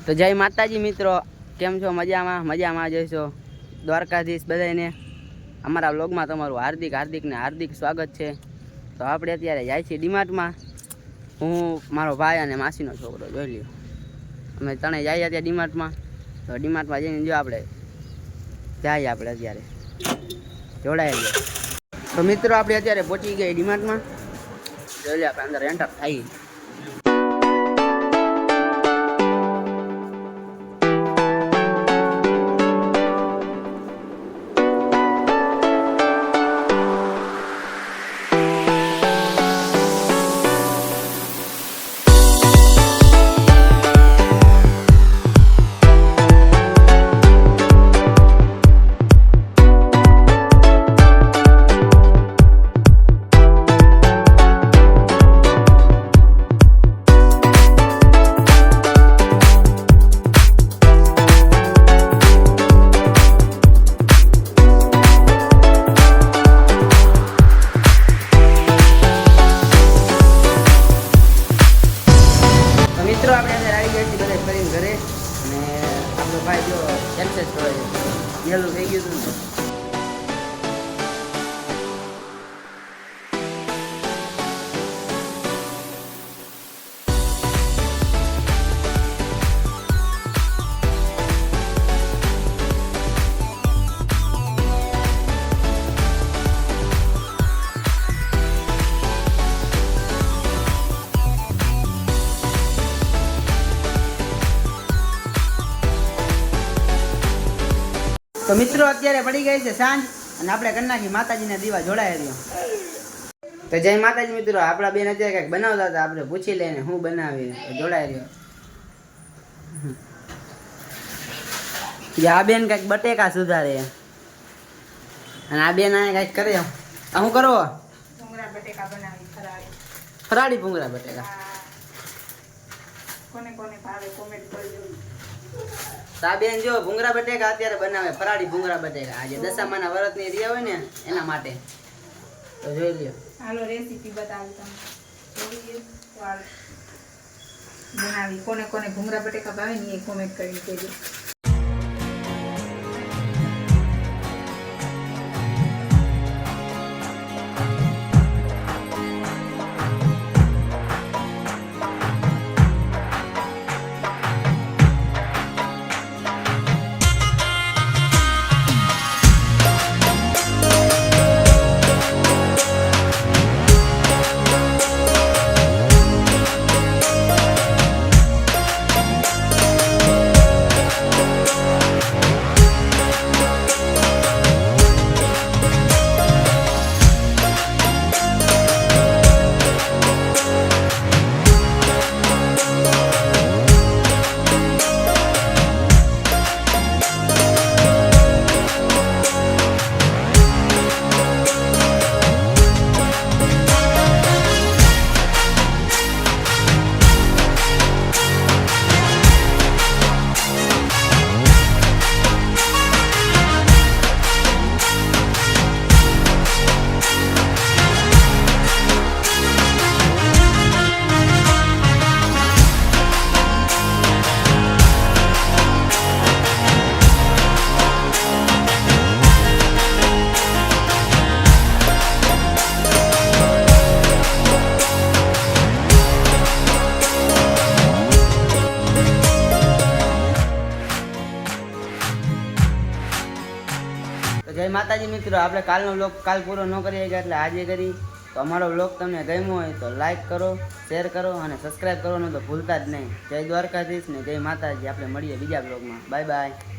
તો જય માતાજી મિત્રો, કેમ છો? મજામાં જઈશો. દ્વારકાધીશ બધાને અમારા વ્લોગમાં તમારું હાર્દિક સ્વાગત છે. તો આપણે અત્યારે જાય છીએ ડીમાર્ટમાં. હું, મારો ભાઈ અને માસીનો છોકરો, જોઈ લ્યો. અમે ત્રણે જઈએ અત્યારે ડીમાર્ટમાં. તો ડીમાર્ટમાં જઈને જો આપણે અત્યારે જોડાયેલી. તો મિત્રો આપણે અત્યારે પહોંચી ગયા ડીમાર્ટમાં. જોઈ લે, આપણે અંદર એન્ટર થઈ. મિત્રો આપણે અંદર આવી ગયા છીએ બધા ફરીને ઘરે. અને આપણો ભાઈ જો એક્સેસ કરે છે, યેલું થઈ ગયું હતું ને. તો મિત્રો અત્યારે પડી ગઈ છે સાંજ અને આપણે કરી નાખી માતાજીના દીવા જોડાયા રહ્યો. તો જય માતાજી મિત્રો, આપણા બેન અત્યારે કંઈક બનાવતા હતા, આપણે પૂછી લઈને હું બનાવી જોડાઈ રહ્યો. આ બેન કંઈક બટેકા સુધારે અને આ બેન આ કંઈક કરે. શું કરો? ભૂંગળા બટેકા બનાવી. ફરાળી ભૂંગળા બટેકા. કોને કોને ભાવે કોમેન્ટ કરજો. સાબેન જો ભૂંગળા બટેકા અત્યારે બનાવે, ફરાળી ભૂંગળા બટેકા. આજે દશામાના વ્રતની રિયા હોય ને એના માટે. તો જોઈ લ્યો. હાલો રેસીપી બતાવું તમને. બનાવી. કોને કોને ભૂંગળા બટેકા ભાવે ને એ કોમેન્ટ કરીને કહેજો. જય માતાજી મિત્રો, આપણે કાલનો વ્લોગ કાલ પૂરો ન કરી ગયા એટલે આજે કરી. તો અમારો વ્લોગ તમને ગમ્યો હોય તો લાઈક કરો, શેર કરો અને સબસ્ક્રાઈબ કરવાનું તો ભૂલતા જ નહીં. જય દ્વારકાધીશ ને જય માતાજી. આપણે મળીએ બીજા વ્લોગમાં. Bye bye.